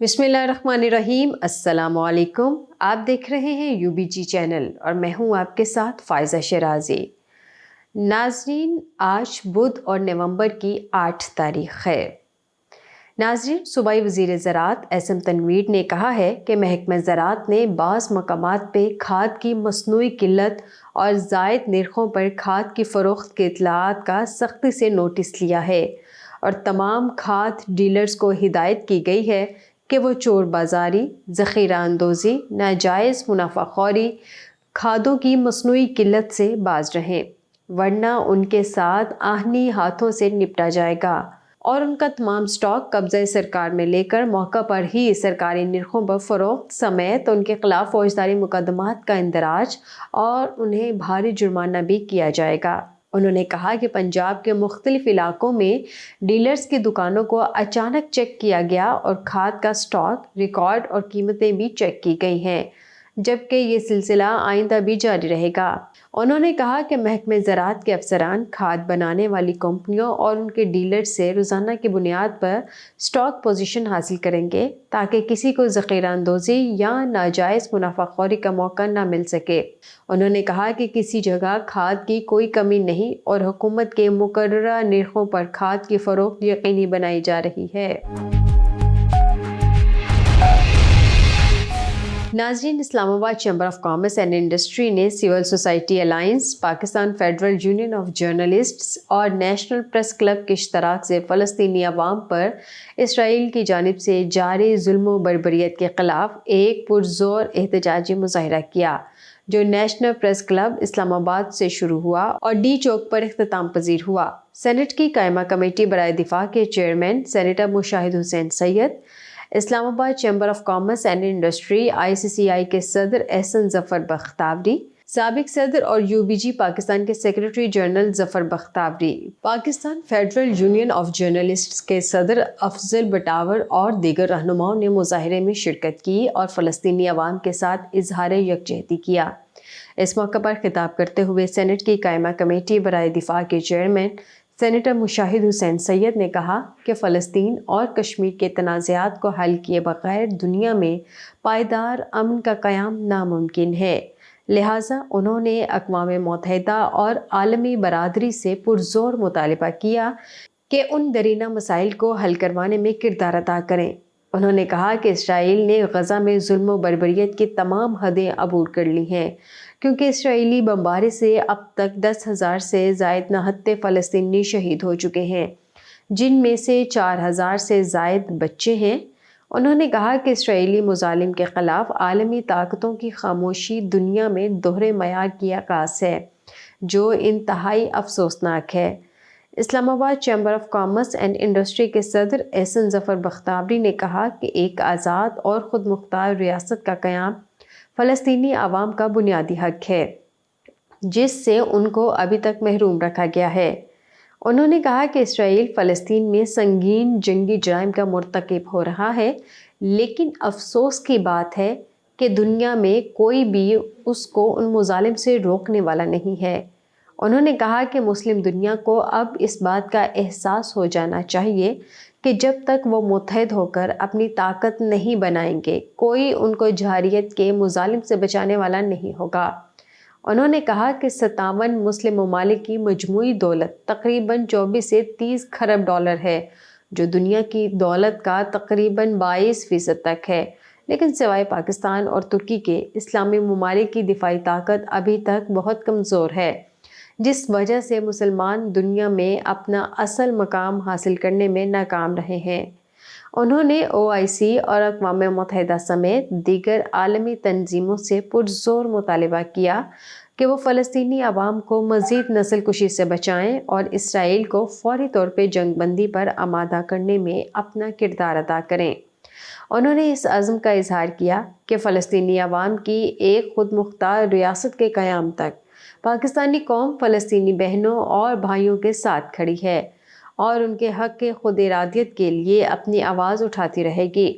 بسم اللہ الرحمن الرحیم۔ السلام علیکم۔ آپ دیکھ رہے ہیں UBG چینل اور میں ہوں آپ کے ساتھ فائزہ شیرازی۔ ناظرین، آج بدھ اور نومبر کی 8 تاریخ ہے۔ ناظرین، صوبائی وزیر زراعت احسن تنویر نے کہا ہے کہ محکمہ زراعت نے بعض مقامات پہ کھاد کی مصنوعی قلت اور زائد نرخوں پر کھاد کی فروخت کے اطلاعات کا سختی سے نوٹس لیا ہے اور تمام کھاد ڈیلرز کو ہدایت کی گئی ہے کہ وہ چور بازاری، ذخیرہ اندوزی، ناجائز منافع خوری، کھادوں کی مصنوعی قلت سے باز رہیں، ورنہ ان کے ساتھ آہنی ہاتھوں سے نپٹا جائے گا اور ان کا تمام سٹاک قبضہ سرکار میں لے کر موقع پر ہی سرکاری نرخوں پر فروخت سمیت ان کے خلاف فوجداری مقدمات کا اندراج اور انہیں بھاری جرمانہ بھی کیا جائے گا۔ انہوں نے کہا کہ پنجاب کے مختلف علاقوں میں ڈیلرز کی دکانوں کو اچانک چیک کیا گیا اور کھاد کا سٹاک، ریکارڈ اور قیمتیں بھی چیک کی گئی ہیں، جبکہ یہ سلسلہ آئندہ بھی جاری رہے گا۔ انہوں نے کہا کہ محکمہ زراعت کے افسران کھاد بنانے والی کمپنیوں اور ان کے ڈیلر سے روزانہ کی بنیاد پر سٹاک پوزیشن حاصل کریں گے تاکہ کسی کو ذخیرہ اندوزی یا ناجائز منافع خوری کا موقع نہ مل سکے۔ انہوں نے کہا کہ کسی جگہ کھاد کی کوئی کمی نہیں اور حکومت کے مقررہ نرخوں پر کھاد کی فروخت یقینی بنائی جا رہی ہے۔ ناظرین، Islamabad chamber of commerce and industry نے civil society alliance, Pakistan federal union of journalists اور نیشنل پریس کلب کے اشتراک سے فلسطینی عوام پر اسرائیل کی جانب سے جاری ظلم و بربریت کے خلاف ایک پرزور احتجاجی مظاہرہ کیا، جو نیشنل پریس کلب اسلام آباد سے شروع ہوا اور ڈی چوک پر اختتام پذیر ہوا۔ سینٹ کی قائمہ کمیٹی برائے دفاع کے چیئرمین سینیٹر مشاہد حسین سید، اسلام آباد chamber of commerce and industry ICCI کے صدر احسن ظفر بختیاری، سابق صدر اور UBG پاکستان کے secretary general Zafar Bakhtiari, Pakistan federal union of journalists کے صدر افضل بٹاور اور دیگر رہنماؤں نے مظاہرے میں شرکت کی اور فلسطینی عوام کے ساتھ اظہار یکجہتی کیا۔ اس موقع پر خطاب کرتے ہوئے سینٹ کی قائمہ کمیٹی برائے دفاع کے چیئرمین سینیٹر مشاہد حسین سید نے کہا کہ فلسطین اور کشمیر کے تنازعات کو حل کیے بغیر دنیا میں پائیدار امن کا قیام ناممکن ہے، لہٰذا انہوں نے اقوام متحدہ اور عالمی برادری سے پرزور مطالبہ کیا کہ ان درینہ مسائل کو حل کروانے میں کردار ادا کریں۔ انہوں نے کہا کہ اسرائیل نے غزہ میں ظلم و بربریت کی تمام حدیں عبور کر لی ہیں، کیونکہ اسرائیلی بمباری سے اب تک 10,000 سے زائد نہتے فلسطینی شہید ہو چکے ہیں، جن میں سے 4,000 سے زائد بچے ہیں۔ انہوں نے کہا کہ اسرائیلی مظالم کے خلاف عالمی طاقتوں کی خاموشی دنیا میں دوہرے معیار کی عکاس ہے، جو انتہائی افسوسناک ہے۔ اسلام آباد chamber of commerce and industry کے صدر احسن ظفر بختیاری نے کہا کہ ایک آزاد اور خود مختار ریاست کا قیام فلسطینی عوام کا بنیادی حق ہے، جس سے ان کو ابھی تک محروم رکھا گیا ہے۔ انہوں نے کہا کہ اسرائیل فلسطین میں سنگین جنگی جرائم کا مرتکب ہو رہا ہے، لیکن افسوس کی بات ہے کہ دنیا میں کوئی بھی اس کو ان مظالم سے روکنے والا نہیں ہے۔ انہوں نے کہا کہ مسلم دنیا کو اب اس بات کا احساس ہو جانا چاہیے کہ جب تک وہ متحد ہو کر اپنی طاقت نہیں بنائیں گے، کوئی ان کو جارحیت کے مظالم سے بچانے والا نہیں ہوگا۔ انہوں نے کہا کہ 57 مسلم ممالک کی مجموعی دولت تقریباً 24 سے 30 کھرب ڈالر ہے، جو دنیا کی دولت کا تقریباً 22% تک ہے، لیکن سوائے پاکستان اور ترکی کے اسلامی ممالک کی دفاعی طاقت ابھی تک بہت کمزور ہے، جس وجہ سے مسلمان دنیا میں اپنا اصل مقام حاصل کرنے میں ناکام رہے ہیں۔ انہوں نے OIC اور اقوام متحدہ سمیت دیگر عالمی تنظیموں سے پرزور مطالبہ کیا کہ وہ فلسطینی عوام کو مزید نسل کشی سے بچائیں اور اسرائیل کو فوری طور پہ جنگ بندی پر آمادہ کرنے میں اپنا کردار ادا کریں۔ انہوں نے اس عزم کا اظہار کیا کہ فلسطینی عوام کی ایک خود مختار ریاست کے قیام تک پاکستانی قوم فلسطینی بہنوں اور بھائیوں کے ساتھ کھڑی ہے اور ان کے حق کے خود ارادیت کے لیے اپنی آواز اٹھاتی رہے گی۔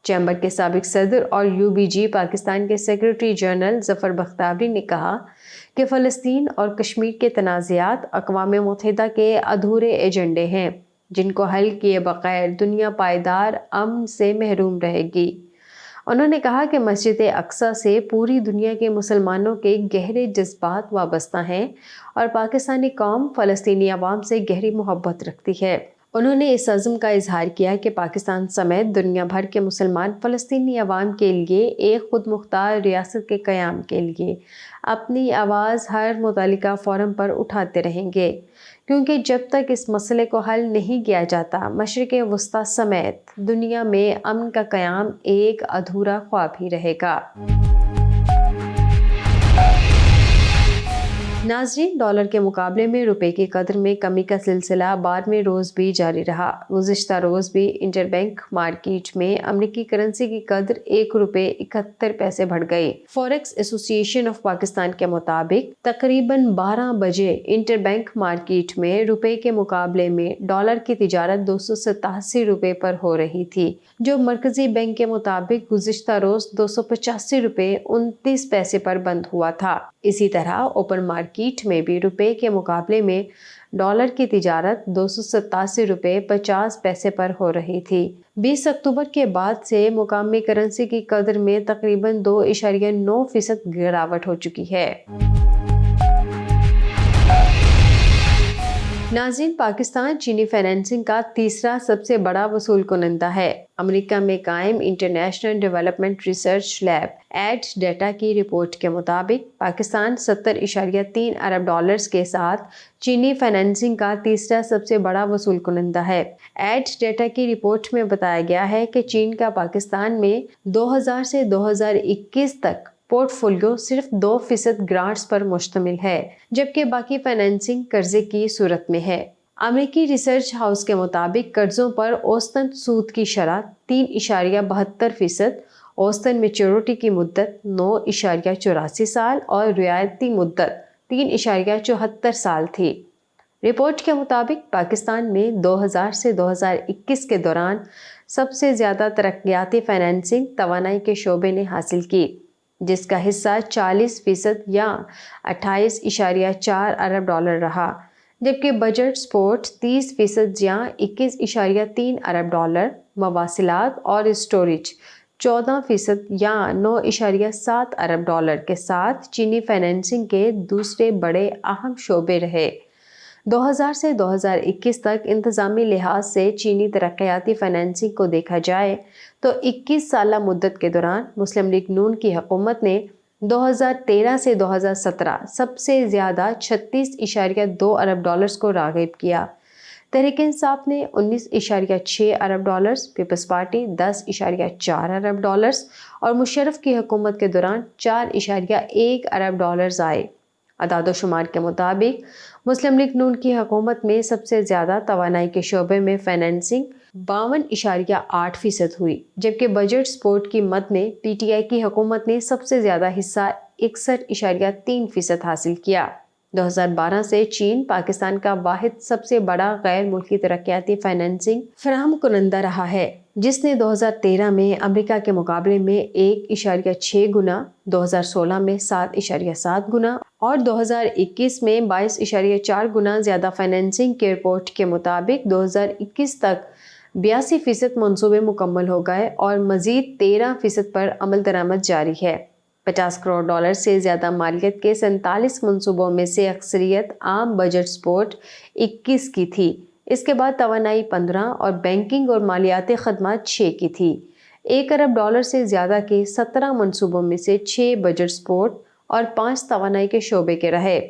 چیمبر کے سابق صدر اور UBG پاکستان کے سیکرٹری جنرل ظفر بختیاری نے کہا کہ فلسطین اور کشمیر کے تنازعات اقوام متحدہ کے ادھورے ایجنڈے ہیں جن کو حل کیے بغیر دنیا پائیدار امن سے محروم رہے گی۔ انہوں نے کہا کہ مسجد اقصی سے پوری دنیا کے مسلمانوں کے گہرے جذبات وابستہ ہیں اور پاکستانی قوم فلسطینی عوام سے گہری محبت رکھتی ہے۔ انہوں نے اس عزم کا اظہار کیا کہ پاکستان سمیت دنیا بھر کے مسلمان فلسطینی عوام کے لیے ایک خود مختار ریاست کے قیام کے لیے اپنی آواز ہر متعلقہ فورم پر اٹھاتے رہیں گے، کیونکہ جب تک اس مسئلے کو حل نہیں کیا جاتا مشرق وسطیٰ سمیت دنیا میں امن کا قیام ایک ادھورا خواب ہی رہے گا۔ ناظرین، ڈالر کے مقابلے میں روپے کی قدر میں کمی کا سلسلہ 12ویں روز بھی جاری رہا۔ گزشتہ روز بھی انٹر بینک مارکیٹ میں امریکی کرنسی کی قدر 1 روپے 71 پیسے بڑھ گئی۔ فوریکس ایسوسی ایشن آف پاکستان کے مطابق تقریباً 12 بجے انٹر بینک مارکیٹ میں روپے کے مقابلے میں ڈالر کی تجارت 287 روپے پر ہو رہی تھی، جو مرکزی بینک کے مطابق گزشتہ روز 285 روپے 29 پیسے پر بند ہوا تھا۔ اسی طرح اوپن مارکیٹ میں بھی روپے کے مقابلے میں ڈالر کی تجارت 287 روپے 50 پیسے پر ہو رہی تھی۔ 20 اکتوبر کے بعد سے مقامی کرنسی کی قدر میں تقریباً 2.9% گراوٹ ہو چکی ہے۔ ناظرین، پاکستان چینی فائنینسنگ کا تیسرا سب سے بڑا وصول کنندہ ہے۔ امریکہ میں قائم international development research lab AidData کی رپورٹ کے مطابق پاکستان 70.3 ارب ڈالرز کے ساتھ چینی فائنینسنگ کا تیسرا سب سے بڑا وصول کنندہ ہے۔ ایڈ ڈیٹا کی رپورٹ میں بتایا گیا ہے کہ چین کا پاکستان میں 2000 سے 2021 تک پورٹ فولیو صرف 2% گرانٹس پر مشتمل ہے، جبکہ باقی فائنینسنگ قرضے کی صورت میں ہے۔ امریکی ریسرچ ہاؤس کے مطابق قرضوں پر اوسطاً سود کی شرح 3.72%، اوسطاً میچورٹی کی مدت 9.84 سال اور رعایتی مدت 3.74 سال تھی۔ رپورٹ کے مطابق پاکستان میں 2000 سے 2021 کے دوران سب سے زیادہ ترقیاتی فائنینسنگ توانائی کے شعبے نے حاصل کی، جس کا حصہ 40% یا 28.4 ارب ڈالر رہا، جبکہ بجٹ سپورٹ 30% یا 21.3 ارب ڈالر، مواصلات اور اسٹوریج 14% یا 9.7 ارب ڈالر کے ساتھ چینی فائنینسنگ کے دوسرے بڑے اہم شعبے رہے۔ 2000 سے 2021 تک انتظامی لحاظ سے چینی ترقیاتی فائنینسنگ کو دیکھا جائے تو 21 سالہ مدت کے دوران مسلم لیگ نون کی حکومت نے 2013 سے 2017 سب سے زیادہ 36.2 ارب ڈالرز کو راغب کیا۔ تحریک انصاف نے 19.6 ارب ڈالرز، پیپلز پارٹی 10.4 ارب ڈالرز اور مشرف کی حکومت کے دوران 4.1 ارب ڈالرز آئے۔ اعداد و شمار کے مطابق مسلم لیگ نون کی حکومت میں سب سے زیادہ توانائی کے شعبے میں فائنینسنگ 52.8% ہوئی، جبکہ بجٹ سپورٹ کی مد میں پی ٹی آئی کی حکومت نے سب سے زیادہ حصہ 61.3% حاصل کیا۔ 2012 سے چین پاکستان کا واحد سب سے بڑا غیر ملکی ترقیاتی فائنینسنگ فراہم کنندہ رہا ہے، جس نے 2013 میں امریکہ کے مقابلے میں 1.6 گنا، 2016 میں 7.7 گنا اور 2021 میں 22.4 گنا زیادہ فائنینسنگ کی رپورٹ کے مطابق 2021 تک 82% منصوبے مکمل ہو گئے اور مزید 13% پر عمل درآمد جاری ہے۔ 50 کروڑ ڈالر سے زیادہ مالیت کے 47 منصوبوں میں سے اکثریت عام بجٹ سپورٹ 21 کی تھی۔ اس کے بعد توانائی 15 اور بینکنگ اور مالیاتی خدمات 6 کی تھی۔ 1 ارب ڈالر سے زیادہ کے 17 منصوبوں میں سے 6 بجٹ سپورٹ اور 5 توانائی کے شعبے کے رہے۔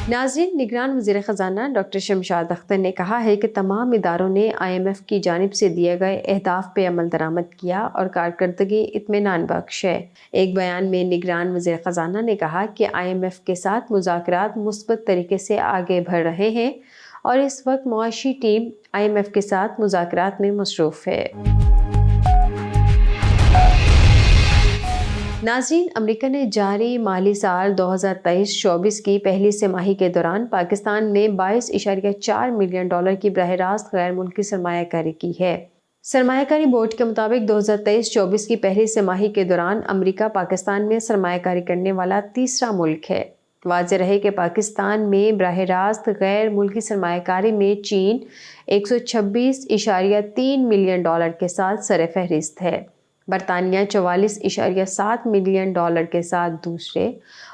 ناظرین، نگران وزیر خزانہ ڈاکٹر شمشاد اختر نے کہا ہے کہ تمام اداروں نے IMF کی جانب سے دیے گئے اہداف پہ عمل درآمد کیا اور کارکردگی اطمینان بخش ہے۔ ایک بیان میں نگران وزیر خزانہ نے کہا کہ IMF کے ساتھ مذاکرات مثبت طریقے سے آگے بڑھ رہے ہیں اور اس وقت معاشی ٹیم IMF کے ساتھ مذاکرات میں مصروف ہے۔ ناظرین، امریکہ نے جاری مالی سال 2023-24 کی پہلی سہ ماہی کے دوران پاکستان میں 22.4 ملین ڈالر کی براہ راست غیر ملکی سرمایہ کاری کی ہے۔ سرمایہ کاری بورڈ کے مطابق 2023-24 کی پہلی سہ ماہی کے دوران امریکہ پاکستان میں سرمایہ کاری کرنے والا تیسرا ملک ہے۔ واضح رہے کہ پاکستان میں براہ راست غیر ملکی سرمایہ کاری میں چین 126.3 ملین ڈالر کے ساتھ سر فہرست ہے، برطانیہ 44.7 ملین ڈالر کے ساتھ دوسرے،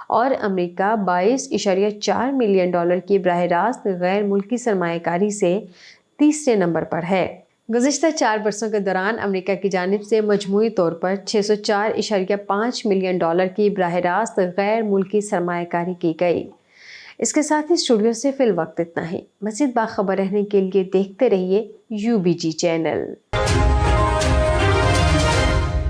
اور امریکہ 22.4 ملین ڈالر کی براہ راست غیر ملکی سرمایہ کاری سے تیسرے نمبر پر ہے۔ گزشتہ 4 برسوں کے دوران امریکا کی جانب سے مجموعی طور پر 604.5 ملین ڈالر کی براہ راست غیر ملکی سرمایہ کاری کی گئی۔ اس کے ساتھ ہی اسٹوڈیو سے فی الوقت اتنا ہی۔ مزید باخبر رہنے کے لیے دیکھتے رہیے UBG چینل۔